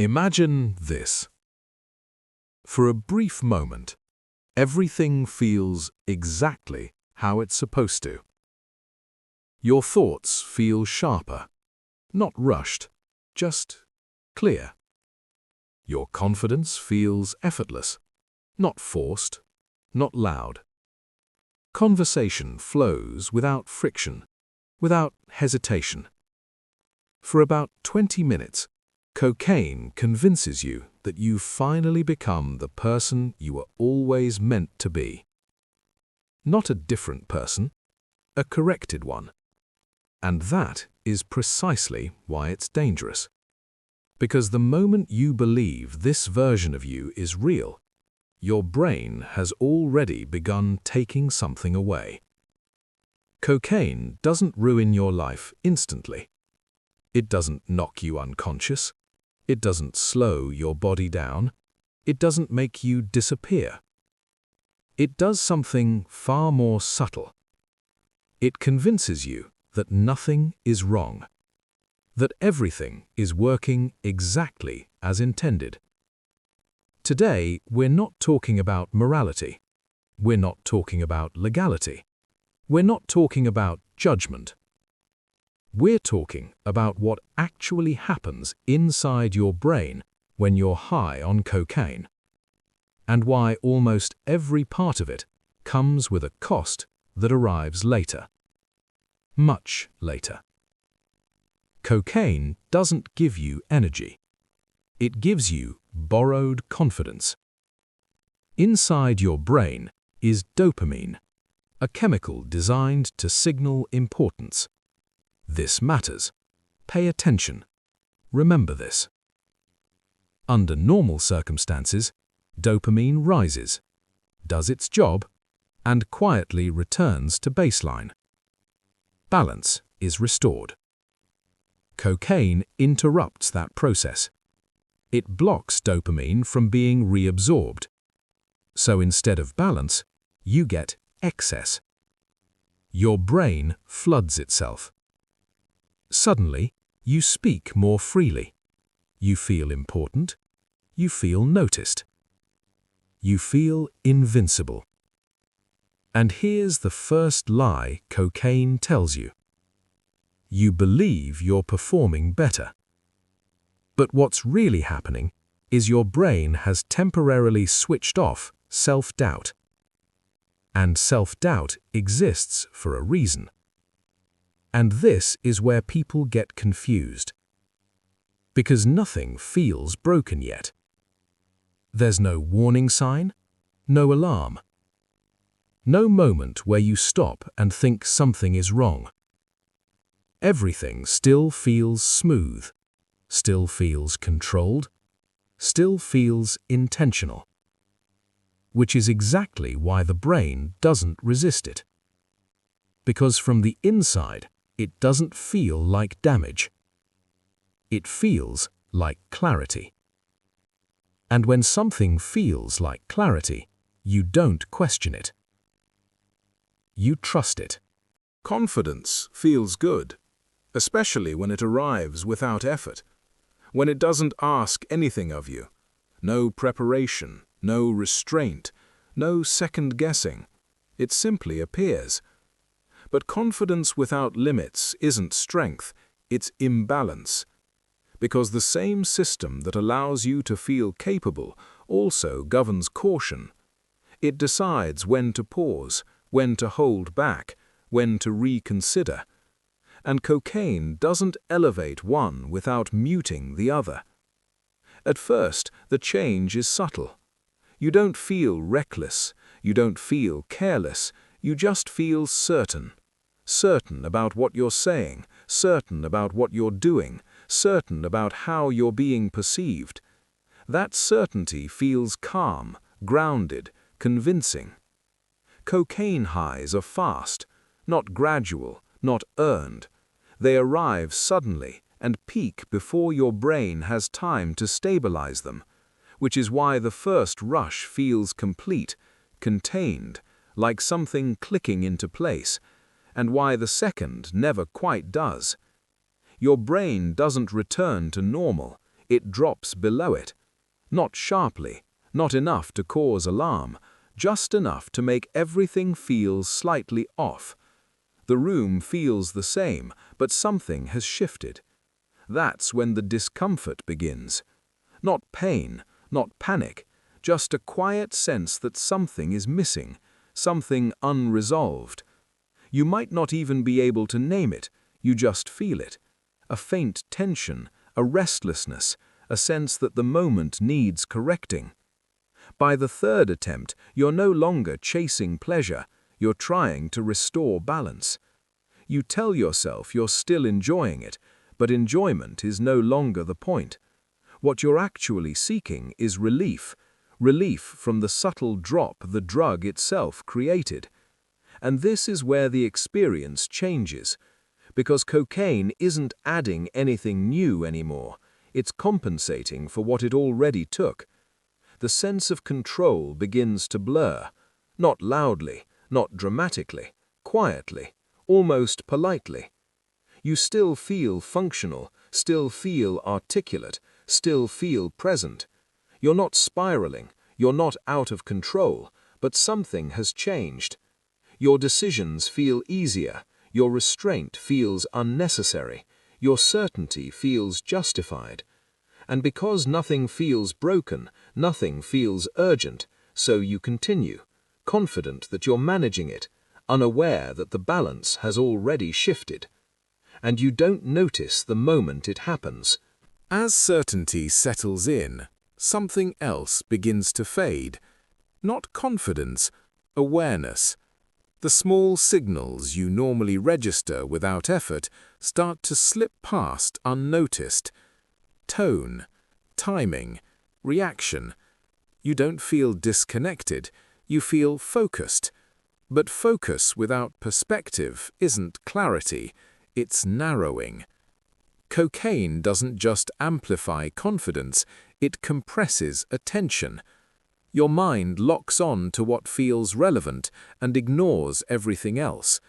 Imagine this. For a brief moment, everything feels exactly how it's supposed to. Your thoughts feel sharper, not rushed, just clear. Your confidence feels effortless, not forced, not loud. Conversation flows without friction, without hesitation. For about 20 minutes, cocaine convinces you that you've finally become the person you were always meant to be. Not a different person, a corrected one. And that is precisely why it's dangerous. Because the moment you believe this version of you is real, your brain has already begun taking something away. Cocaine doesn't ruin your life instantly. It doesn't knock you unconscious. It doesn't slow your body down. It doesn't make you disappear. It does something far more subtle. It convinces you that nothing is wrong, that everything is working exactly as intended. Today, we're not talking about morality. We're not talking about legality. We're not talking about judgment. We're talking about what actually happens inside your brain when you're high on cocaine, and why almost every part of it comes with a cost that arrives later. Much later. Cocaine doesn't give you energy. It gives you borrowed confidence. Inside your brain is dopamine, a chemical designed to signal importance. This matters. Pay attention. Remember this. Under normal circumstances, dopamine rises, does its job, and quietly returns to baseline. Balance is restored. Cocaine interrupts that process. It blocks dopamine from being reabsorbed. So instead of balance, you get excess. Your brain floods itself. Suddenly, you speak more freely. You feel important. You feel noticed. You feel invincible. And here's the first lie cocaine tells you. You believe you're performing better. But what's really happening is your brain has temporarily switched off self-doubt. And self-doubt exists for a reason. And this is where people get confused. Because nothing feels broken yet. There's no warning sign, no alarm. No moment where you stop and think something is wrong. Everything still feels smooth, still feels controlled, still feels intentional. Which is exactly why the brain doesn't resist it. Because from the inside, it doesn't feel like damage. It feels like clarity. And when something feels like clarity, you don't question it. You trust it. Confidence feels good, especially when it arrives without effort, when it doesn't ask anything of you. No preparation, no restraint, no second guessing. It simply appears. But confidence without limits isn't strength, it's imbalance. Because the same system that allows you to feel capable also governs caution. It decides when to pause, when to hold back, when to reconsider. And cocaine doesn't elevate one without muting the other. At first, the change is subtle. You don't feel reckless, you don't feel careless, you just feel certain. Certain about what you're saying, certain about what you're doing, certain about how you're being perceived. That certainty feels calm, grounded, convincing. Cocaine highs are fast, not gradual, not earned. They arrive suddenly and peak before your brain has time to stabilize them, which is why the first rush feels complete, contained, like something clicking into place, and why the second never quite does. Your brain doesn't return to normal, it drops below it. Not sharply, not enough to cause alarm, just enough to make everything feel slightly off. The room feels the same, but something has shifted. That's when the discomfort begins. Not pain, not panic, just a quiet sense that something is missing, something unresolved. You might not even be able to name it, you just feel it. A faint tension, a restlessness, a sense that the moment needs correcting. By the third attempt, you're no longer chasing pleasure, you're trying to restore balance. You tell yourself you're still enjoying it, but enjoyment is no longer the point. What you're actually seeking is relief, relief from the subtle drop the drug itself created. And this is where the experience changes, because cocaine isn't adding anything new anymore, it's compensating for what it already took. The sense of control begins to blur, not loudly, not dramatically, quietly, almost politely. You still feel functional, still feel articulate, still feel present. You're not spiraling, you're not out of control, but something has changed. Your decisions feel easier, your restraint feels unnecessary, your certainty feels justified. And because nothing feels broken, nothing feels urgent, so you continue, confident that you're managing it, unaware that the balance has already shifted. And you don't notice the moment it happens. As certainty settles in, something else begins to fade. Not confidence, awareness. The small signals you normally register without effort start to slip past unnoticed. Tone, timing, reaction. You don't feel disconnected, you feel focused. But focus without perspective isn't clarity, it's narrowing. Cocaine doesn't just amplify confidence, it compresses attention. Your mind locks on to what feels relevant and ignores everything else.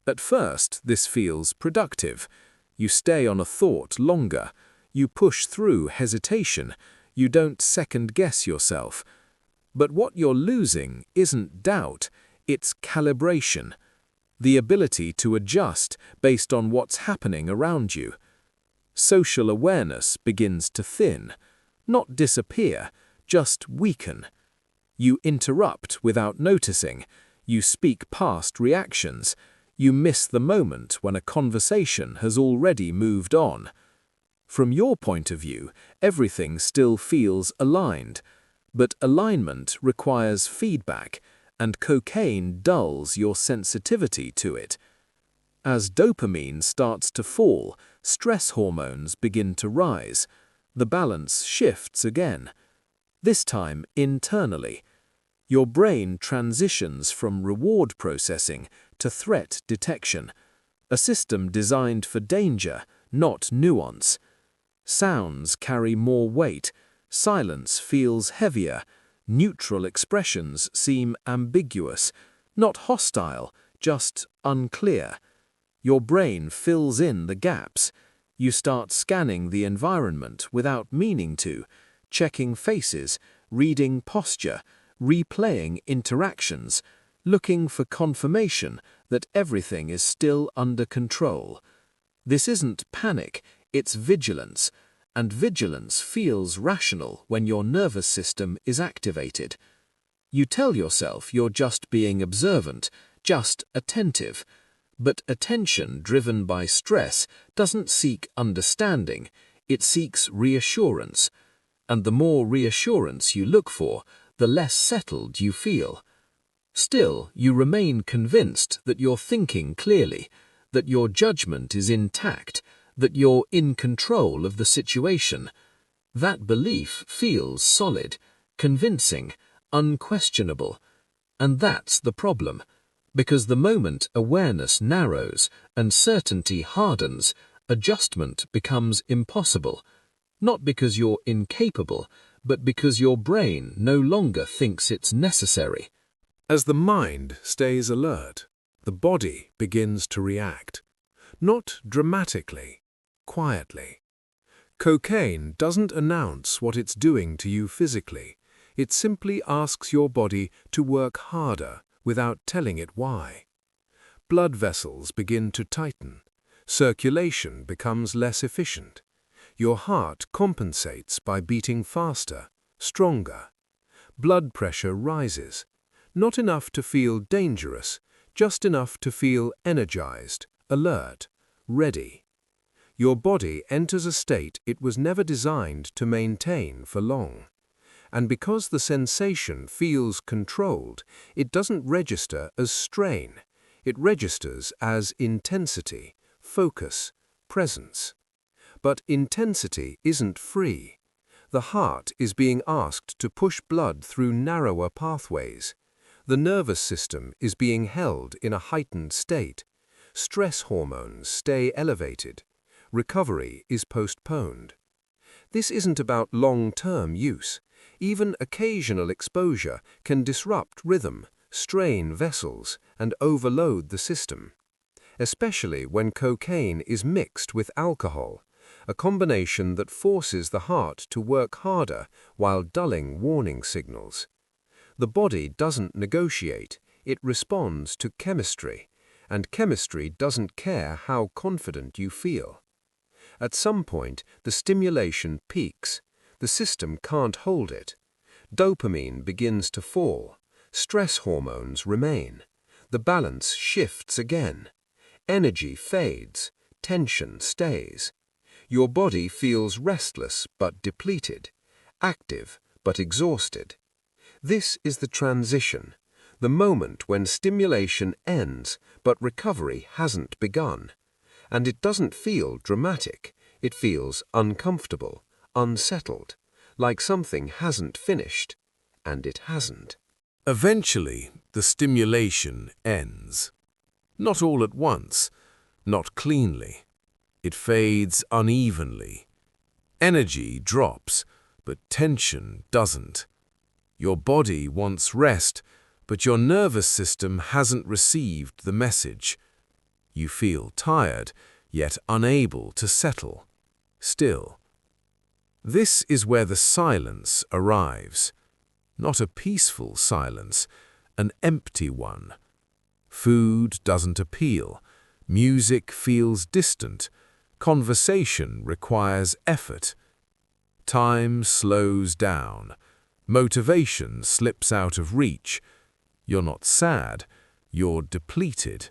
At first, this feels productive. You stay on a thought longer. You push through hesitation. You don't second-guess yourself. But what you're losing isn't doubt, it's calibration. The ability to adjust based on what's happening around you. Social awareness begins to thin, not disappear, just weaken. You interrupt without noticing, you speak past reactions, you miss the moment when a conversation has already moved on. From your point of view, everything still feels aligned, but alignment requires feedback, and cocaine dulls your sensitivity to it. As dopamine starts to fall, stress hormones begin to rise. The balance shifts again. This time internally. Your brain transitions from reward processing to threat detection, a system designed for danger, not nuance. Sounds carry more weight, silence feels heavier, neutral expressions seem ambiguous, not hostile, just unclear. Your brain fills in the gaps. You start scanning the environment without meaning to, checking faces, reading posture, replaying interactions, looking for confirmation that everything is still under control. This isn't panic, it's vigilance, and vigilance feels rational when your nervous system is activated. You tell yourself you're just being observant, just attentive. But attention driven by stress doesn't seek understanding, it seeks reassurance. And the more reassurance you look for, the less settled you feel. Still, you remain convinced that you're thinking clearly, that your judgment is intact, that you're in control of the situation. That belief feels solid, convincing, unquestionable. And that's the problem. Because the moment awareness narrows and certainty hardens, adjustment becomes impossible. Not because you're incapable, but because your brain no longer thinks it's necessary. As the mind stays alert, the body begins to react. Not dramatically, quietly. Cocaine doesn't announce what it's doing to you physically. It simply asks your body to work harder without telling it why. Blood vessels begin to tighten. Circulation becomes less efficient. Your heart compensates by beating faster, stronger. Blood pressure rises. Not enough to feel dangerous, just enough to feel energized, alert, ready. Your body enters a state it was never designed to maintain for long. And because the sensation feels controlled, it doesn't register as strain. It registers as intensity, focus, presence. But intensity isn't free. The heart is being asked to push blood through narrower pathways. The nervous system is being held in a heightened state. Stress hormones stay elevated. Recovery is postponed. This isn't about long-term use. Even occasional exposure can disrupt rhythm, strain vessels, and overload the system. Especially when cocaine is mixed with alcohol, a combination that forces the heart to work harder while dulling warning signals. The body doesn't negotiate, it responds to chemistry, and chemistry doesn't care how confident you feel. At some point, the stimulation peaks. The system can't hold it. Dopamine begins to fall. Stress hormones remain. The balance shifts again. Energy fades. Tension stays. Your body feels restless but depleted, active but exhausted. This is the transition, the moment when stimulation ends but recovery hasn't begun. And it doesn't feel dramatic. It feels uncomfortable, unsettled, like something hasn't finished. And it hasn't. Eventually, the stimulation ends. Not all at once, not cleanly. It fades unevenly. Energy drops, but tension doesn't. Your body wants rest, but your nervous system hasn't received the message. You feel tired, yet unable to settle. Still. This is where the silence arrives. Not a peaceful silence, an empty one. Food doesn't appeal. Music feels distant. Conversation requires effort. Time slows down. Motivation slips out of reach. You're not sad, you're depleted.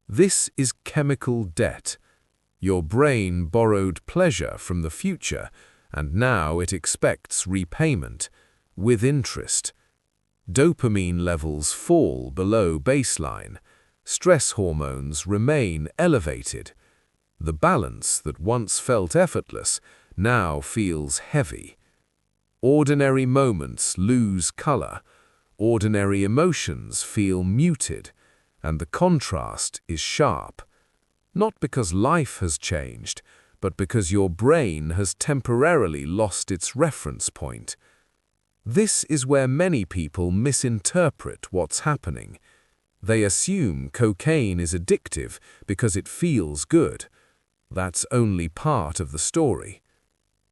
This is chemical debt. Your brain borrowed pleasure from the future, and now it expects repayment, with interest. Dopamine levels fall below baseline. Stress hormones remain elevated. The balance that once felt effortless now feels heavy. Ordinary moments lose color. Ordinary emotions feel muted, and the contrast is sharp. Not because life has changed, but because your brain has temporarily lost its reference point. This is where many people misinterpret what's happening. They assume cocaine is addictive because it feels good. That's only part of the story.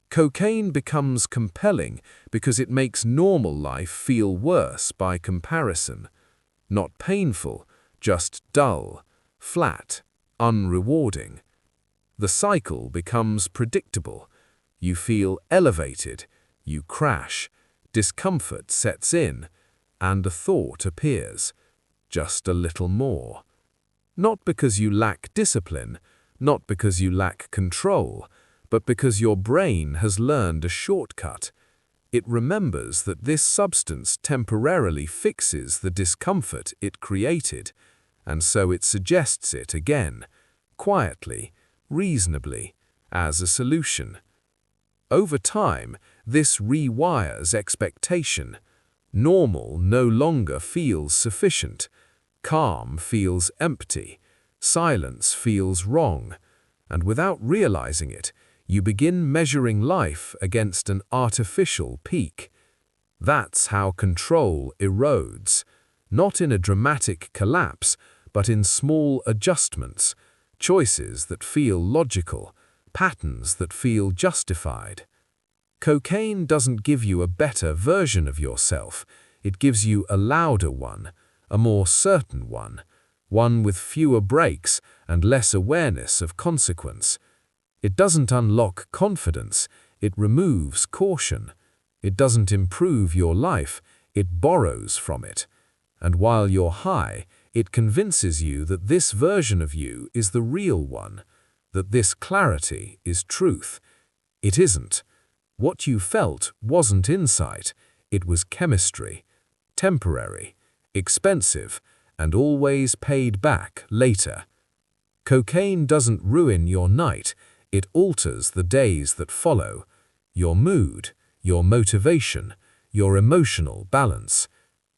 Cocaine becomes compelling because it makes normal life feel worse by comparison. Not painful, just dull, flat, unrewarding. The cycle becomes predictable. You feel elevated, you crash, discomfort sets in, and a thought appears. Just a little more. Not because you lack discipline, not because you lack control, but because your brain has learned a shortcut. It remembers that this substance temporarily fixes the discomfort it created, and so it suggests it again, quietly, reasonably, as a solution. Over time, this rewires expectation. Normal no longer feels sufficient. Calm feels empty. Silence feels wrong. And without realizing it, you begin measuring life against an artificial peak. That's how control erodes, not in a dramatic collapse, but in small adjustments, choices that feel logical, patterns that feel justified. Cocaine doesn't give you a better version of yourself, it gives you a louder one, a more certain one with fewer breaks and less awareness of consequence. It doesn't unlock confidence, it removes caution. It doesn't improve your life, it borrows from it. And while you're high, it convinces you that this version of you is the real one, that this clarity is truth. It isn't. What you felt wasn't insight, it was chemistry, temporary, expensive, and always paid back later. Cocaine doesn't ruin your night, it alters the days that follow, your mood, your motivation, your emotional balance.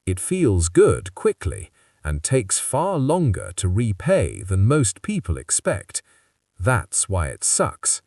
It feels good quickly and takes far longer to repay than most people expect. That's why it sucks.